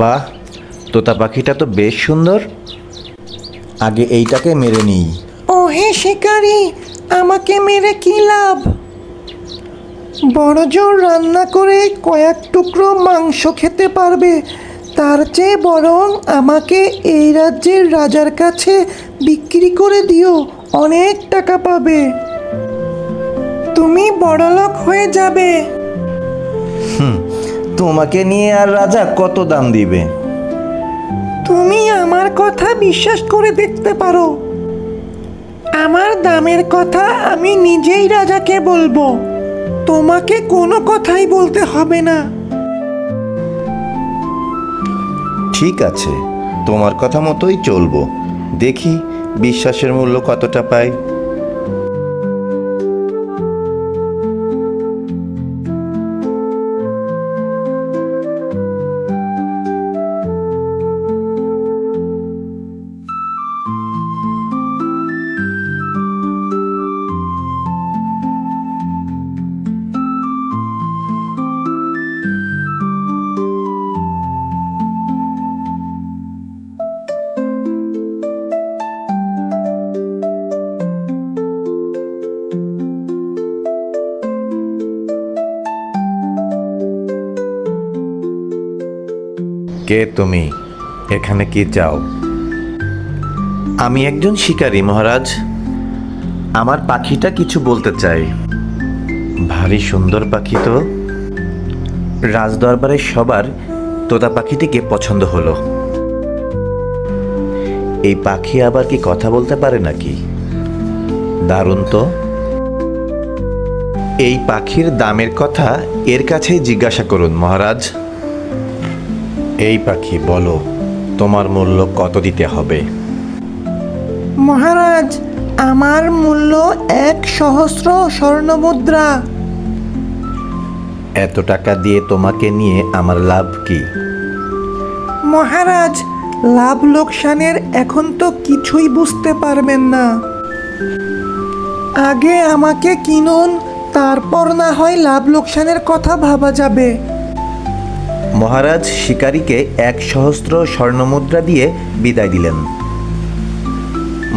বাহ, তোতা পাখিটা তো বেশ সুন্দর। আগে এইটাকে মেরে নিই। ও হে শিকারি, আমাকে মেরে কি লাভ? বড় জোর রান্না করে কয়েক টুকরো মাংস খেতে পারবে, তার চেয়ে বরং আমাকে এই রাজ্যের রাজার কাছে বিক্রি করে দিও, অনেক টাকা পাবে, তুমি বড়লোক হয়ে যাবে। তোমাকে নিয়ে আর রাজা কত দাম দিবে? তুমি আমার কথা বিশ্বাস করে দেখতে পারো, আমার দামের কথা আমি নিজেই রাজাকে বলবো, তোমাকে কোনো কথাই বলতে হবে না। ঠিক আছে, তোমার কথা মতোই চলবো। দেখি বিশ্বাসের মূল্য কতটা পাই। কে তুমি? এখানে কি চাও? আমি একজন শিকারী মহারাজ। আমার পাখিটা কিছু বলতে চাই। ভারী সুন্দর পাখি তো। রাজদরবারের সবার তোতা পাখিটিকে পছন্দ হলো। এই পাখি আবার কি কথা বলতে পারে নাকি? দারুণ তো। এই পাখির দামের কথা এর কাছেই জিজ্ঞাসা করুন মহারাজ। এই পাখি, বলো তোমার মূল্য কত দিতে হবে? মহারাজ, আমার মূল্য 1,000 স্বর্ণমুদ্রা। এত টাকা দিয়ে তোমাকে নিয়ে আমার লাভ কি? মহারাজ, লাভ লোকসানের এখন তো কিছুই বুঝতে পারবেন না, আগে আমাকে কিনুন, তারপর না হয় লাভ লোকসানের কথা ভাবা যাবে। মহারাজ শিকারীকে 1,000 স্বর্ণমুদ্রা দিয়ে বিদায় দিলেন।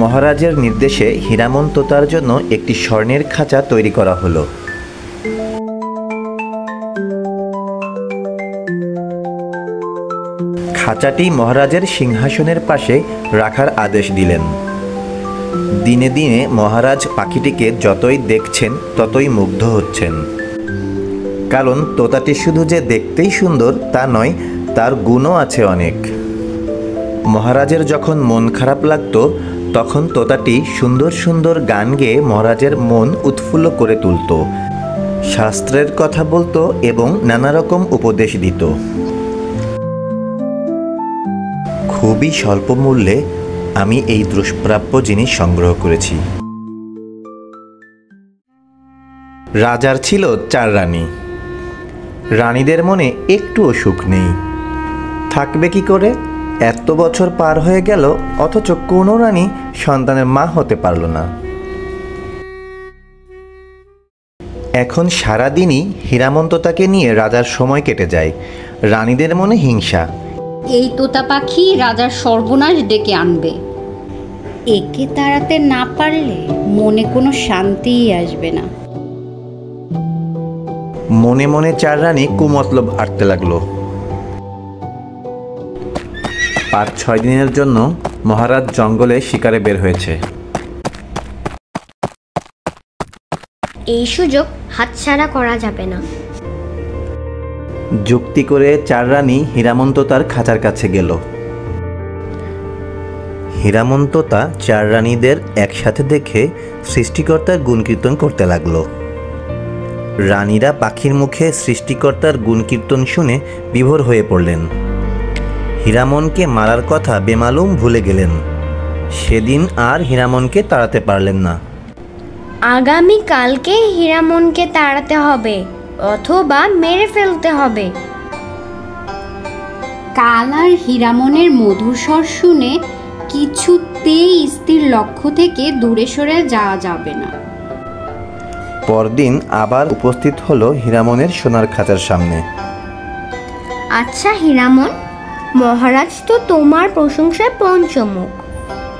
মহারাজের নির্দেশে হীরামন তোতার জন্য একটি স্বর্ণের খাঁচা তৈরি করা হলো। খাঁচাটি মহারাজের সিংহাসনের পাশে রাখার আদেশ দিলেন। দিনে দিনে মহারাজ পাখিটিকে যতই দেখছেন ততই মুগ্ধ হচ্ছেন। কারণ তোতাটি শুধু যে দেখতেই সুন্দর তা নয়, তার গুণও আছে অনেক। মহারাজের যখন মন খারাপ লাগতো তখন তোতাটি সুন্দর সুন্দর গান গেয়ে মহারাজের মন উৎফুল্ল করে তুলত, শাস্ত্রের কথা বলতো এবং নানা রকম উপদেশ দিত। খুবই স্বল্প মূল্যে আমি এই দুষ্প্রাপ্য জিনিস সংগ্রহ করেছি। রাজার ছিল 4 রানী। রানীদের মনে একটুও সুখ নেই। থাকবে কি করে? এত বছর পার হয়ে গেল অথচ কোনো রানী সন্তানের মা হতে পারল না। এখন সারাদিনই হীরামন তোতাকে নিয়ে রাজার সময় কেটে যায়। রানীদের মনে হিংসা। এই তোতা পাখি রাজার সর্বনাশ ডেকে আনবে। একে তাড়াতে না পারলে মনে কোনো শান্তিই আসবে না। মনে মনে 4 রানী কুমতলব আটতে লাগলো। 5-6 দিনের জন্য মহারাজ জঙ্গলে শিকারে বের হয়েছে। এই সুযোগ হাতছাড়া করা যাবে না। যুক্তি করে 4 রানী হীরামন তোতার খাঁচার কাছে গেল। হীরামন তোতা 4 রানীদের একসাথে দেখে সৃষ্টিকর্তার গুণকীর্তন করতে লাগলো। রানীরা পাখির মুখে সৃষ্টিকর্তার গুণকীর্তন শুনে বিভোর হয়ে পড়লেন। হীরামনকে মারার কথা বেমালুম ভুলে গেলেন। সেদিন আর হীরামনকে তাড়াতে পারলেন না। আগামী কালকে হীরামনকে তাড়াতে হবে অথবা মেরে ফেলতে হবে। কাল আর হীরামনের মধুর স্বর শুনে কিছুতেই স্থির লক্ষ্য থেকে দূরে সরে যাওয়া যাবে না। পরদিন আবার উপস্থিত হলো হীরামনের সোনার খাঁচার সামনে। আচ্ছা হীরামন, মহারাজ তো তোমার প্রশংসায় পঞ্চমুখ।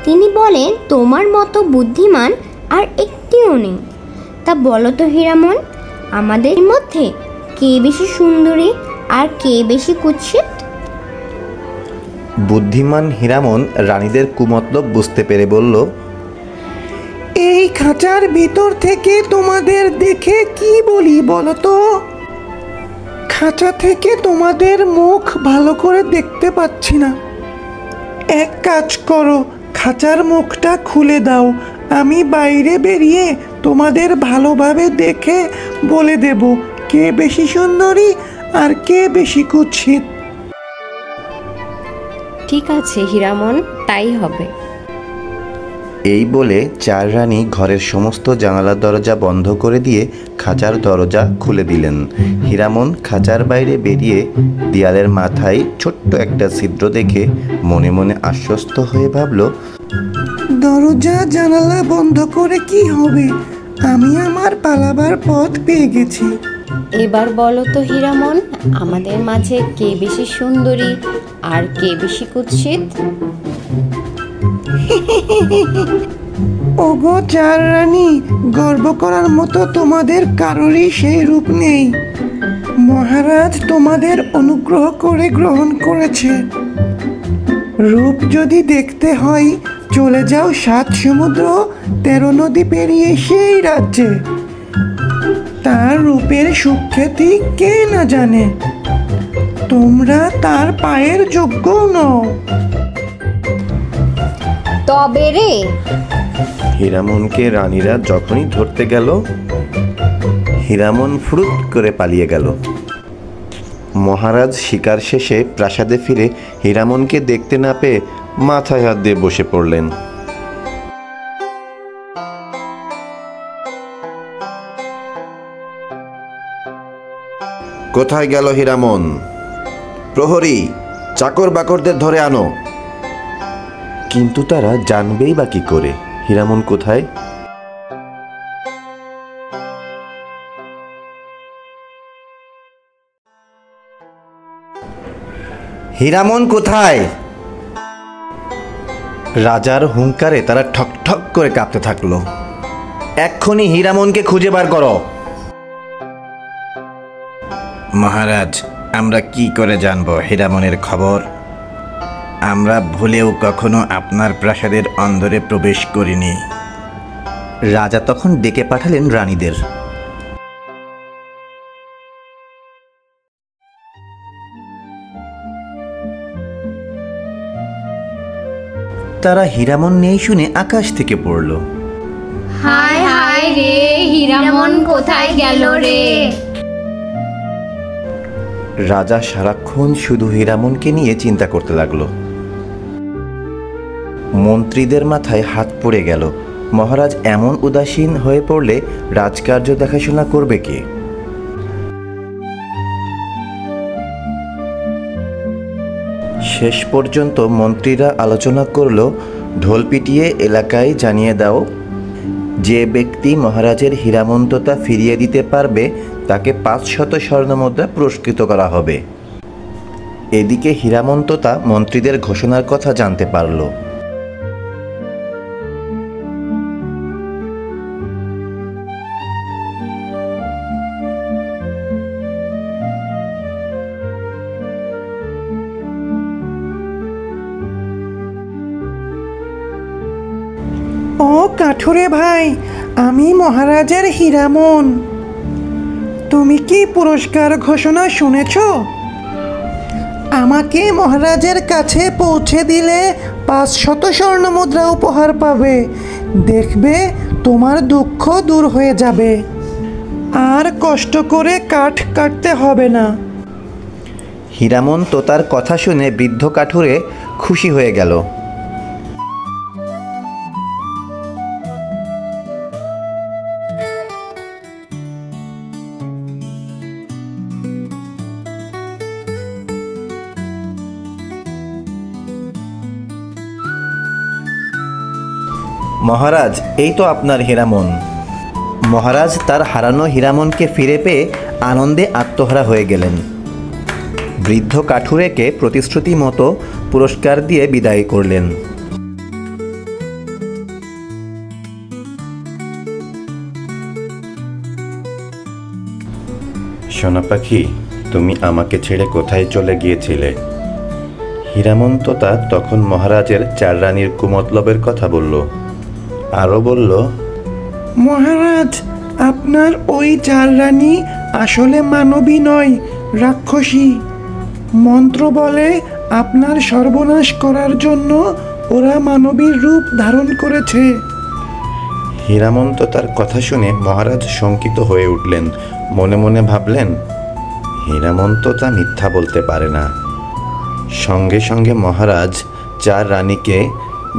তিনি বলেন তোমার মতো বুদ্ধিমান আর একটিও নেই। তা বলো তো হীরামন, আমাদের মধ্যে কে বেশি সুন্দরী আর কে বেশি কুৎসিত? বুদ্ধিমান হীরামন রানীদের কুমতলব বুঝতে পেরে বলল, এই খাঁচার ভিতর থেকে তোমাদের দেখে কি বলি বলো তো? খাঁচা থেকে তোমাদের মুখ ভালো করে দেখতে পাচ্ছি না। এক কাজ করো, খাঁচার মুখটা খুলে দাও, আমি বাইরে বেরিয়ে তোমাদের ভালোভাবে দেখে বলে দেব কে বেশি সুন্দরী আর কে বেশি কুৎসিত। ঠিক আছে হীরামন, তাই হবে। এই বলে চার রানী ঘরের সমস্ত জানালা দরজা বন্ধ করে দিয়ে খাঁচার দরজা খুলে দিলেন। হীরামন খাঁচার বাইরে বেরিয়ে দেয়ালের মাথায় ছোট্ট একটা ছিদ্র দেখে মনে মনে আশ্বস্ত হয়ে ভাবল, দরজা জানালা বন্ধ করে কি হবে, আমি আমার পালাবার পথ পেয়ে গেছি। এবার বলো তো হীরামন, আমাদের মাঝে কে বেশি সুন্দরী আর কে বেশি কুৎসিত? ওগো চার রানী, গর্ব করার মতো তোমাদের কারোরই সেই রূপ নেই। মহারাজ তোমাদের অনুগ্রহ করে গ্রহণ করেছে। রূপ যদি দেখতে হয় চলে যাও 7 সমুদ্র 13 নদী পেরিয়ে সেই রাজ্যে। তার রূপের সুখ্যাতি কে না জানে। তোমরা তার পায়ের যোগ্য নও। তবে রে, হীরামনকে রানীরা যখনই ধরতে গেল, হীরামন ফুরুত করে পালিয়ে গেল। মহারাজ শিকার শেষে প্রাসাদে ফিরে হীরামনকে দেখতে না পেয়ে মাথায় হাত দিয়ে বসে পড়লেন। কোথায় গেল হীরামন? প্রহরী, চাকর বাকরদের ধরে আনো। কিন্তু তারা জানবেই বা কি করে হীরামন কোথায়? হীরামন কোথায়? রাজার হুঙ্কারে তারা ঠকঠক করে কাঁপতে থাকলো। এক্ষুনি হীরামনকে খুঁজে বার করো। মহারাজ, আমরা কি করে জানবো হীরামনের খবর? আমরা ভুলেও কখনো আপনার প্রাসাদের অন্দরে প্রবেশ করিনি। রাজা তখন ডেকে পাঠালেন রানীদের। তারা হীরামন নেই শুনে আকাশ থেকে পড়ল। হায় হায় রে, হীরামন কোথায় গেল রে? রাজা সারাক্ষণ শুধু হীরামনকে নিয়ে চিন্তা করতে লাগলো। মন্ত্রীদের মাথায় হাত পড়ে গেল। মহারাজ এমন উদাসীন হয়ে পড়লে রাজকার্য দেখাশোনা করবে কে? শেষ পর্যন্ত মন্ত্রীরা আলোচনা করল, ঢোল পিটিয়ে এলাকায় জানিয়ে দাও, যে ব্যক্তি মহারাজের হীরামন্ততা ফিরিয়ে দিতে পারবে তাকে 500 স্বর্ণমুদ্রা পুরস্কৃত করা হবে। এদিকে হীরামন্ততা মন্ত্রীদের ঘোষণার কথা জানতে পারল। ও কাঠুরে ভাই, আমি মহারাজের হীরামন। তুমি কি পুরস্কার ঘোষণা শুনেছ? আমাকে মহারাজের কাছে পৌঁছে দিলে 500 স্বর্ণমুদ্রা উপহার পাবে। দেখবে তোমার দুঃখ দূর হয়ে যাবে, আর কষ্ট করে কাঠ কাটতে হবে না। হীরামন তোতার কথা শুনে বৃদ্ধ কাঠুরে খুশি হয়ে গেল। মহারাজ, এই তো আপনার হীরামন। মহারাজ তার হারানো হীরামনকে ফিরে পেয়ে আনন্দে আত্মহারা হয়ে গেলেন। বৃদ্ধ কাঠুরেকে প্রতিশ্রুতি মতো পুরস্কার দিয়ে বিদায় করলেন। সোনা পাখি, তুমি আমাকে ছেড়ে কোথায় চলে গিয়েছিলে? হীরামন্ততা তখন মহারাজের 4 রানীর কুমতলবের কথা বলল। আরও বলল, মহারাজ, আপনার ওই 4 রানী আসলে মানবী নয়, রাক্ষসী। মন্ত্র বলে আপনার সর্বনাশ করার জন্য ওরা মানবীর রূপ ধারণ করেছে। হীরামন্ততার কথা শুনে মহারাজ শঙ্কিত হয়ে উঠলেন। মনে মনে ভাবলেন, হীরামন্ততা মিথ্যা বলতে পারে না। সঙ্গে সঙ্গে মহারাজ 4 রানীকে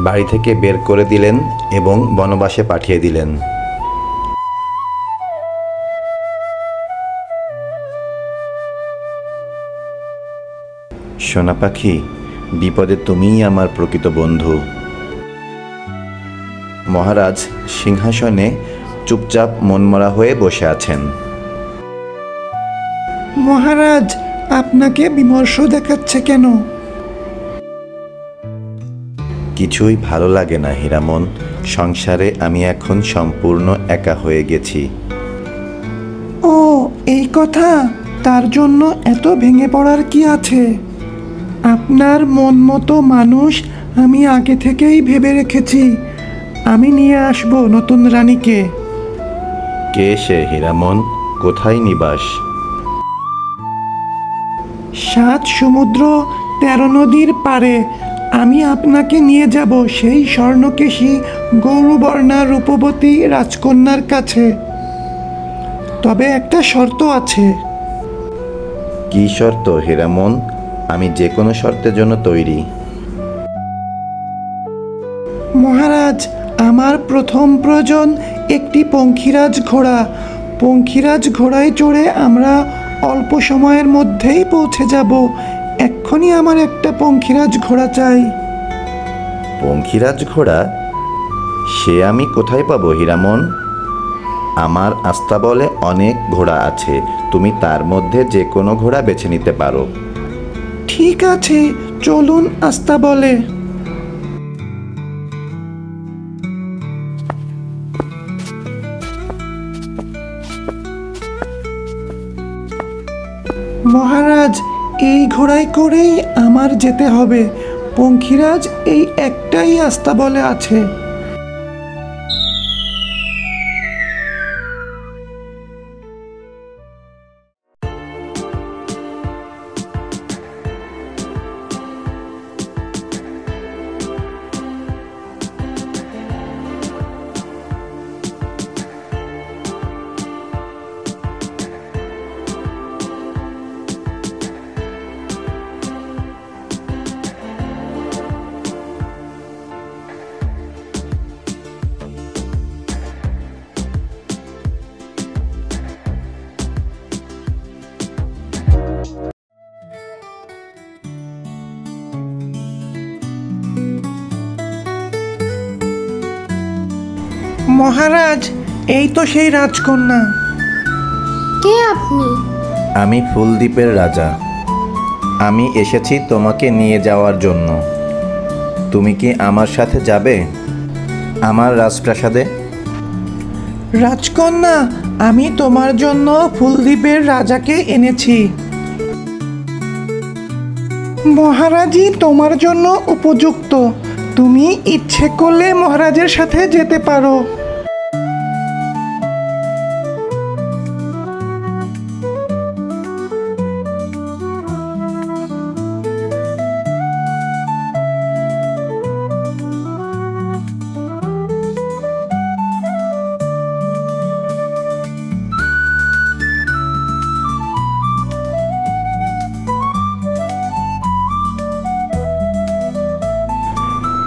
বাড়ি থেকে বের করে দিলেন এবং বনবাসে পাঠিয়ে দিলেন। সোনা পাখি, বিপদে তুমিই আমার প্রকৃত বন্ধু। মহারাজ সিংহাসনে চুপচাপ মনমরা হয়ে বসে আছেন। মহারাজ, আপনাকে বিমর্ষ দেখাচ্ছে কেন? কিছুই ভালো লাগে না হীরামন। সংসারে আমি এখন সম্পূর্ণ একা হয়ে গেছি। ও, এই কথা? তার জন্য এত ভেঙে পড়ার কি আছে? আপনার মন মতো মানুষ আমি আগে থেকেই ভেবে রেখেছি। আমি নিয়ে আসব নতুন রানীকে। কে সে হীরামন? কোথায় নিবাস? 7 সমুদ্র 13 নদীর পারে আমি আপনাকে নিয়ে যাব সেই স্বর্ণকেশী গৌরবর্ণা রূপবতী রাজকন্যার কাছে। তবে একটা শর্ত আছে। কি শর্ত হীরামন? আমি যে কোনো শর্তের জন্য তৈরি। মহারাজ, আমার প্রথম প্রয়োজন একটি পঙ্খিরাজ ঘোড়া। পঙ্খিরাজ ঘোড়ায় চড়ে আমরা অল্প সময়ের মধ্যেই পৌঁছে যাব। এক্ষুনি আমার একটা পঙ্খিরাজ ঘোড়া চাই। পঙ্খিরাজ ঘোড়া? সে আমি কোথায় পাবো হীরামন? আমার আস্তাবলে অনেক ঘোড়া আছে, তুমি তার মধ্যে যে কোনো ঘোড়া বেছে নিতে পারো। ঠিক আছে, চলুন আস্তাবলে। মহারাজ, এই ঘোড়ায় করেই আমার যেতে হবে। পঙ্খিরাজ এই একটাই আস্তাবলে আছে। মহারাজ, এই তো সেই রাজকন্যা। কে আপনি? আমি ফুলদ্বীপের রাজা। আমি এসেছি তোমাকে নিয়ে যাওয়ার জন্য। তুমি কি আমার সাথে যাবে আমার রাজপ্রাসাদে? রাজকন্যা, আমি তোমার জন্য ফুলদ্বীপের রাজাকে এনেছি। মহারাজই তোমার জন্য উপযুক্ত। তুমি ইচ্ছে করলে মহারাজের সাথে যেতে পারো।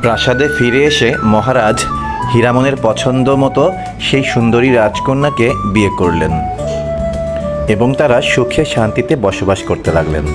প্রাসাদে ফিরে এসে মহারাজ হীরামনের পছন্দ মতো সেই সুন্দরী রাজকন্যাকে বিয়ে করলেন এবং তারা সুখে শান্তিতে বসবাস করতে লাগলেন।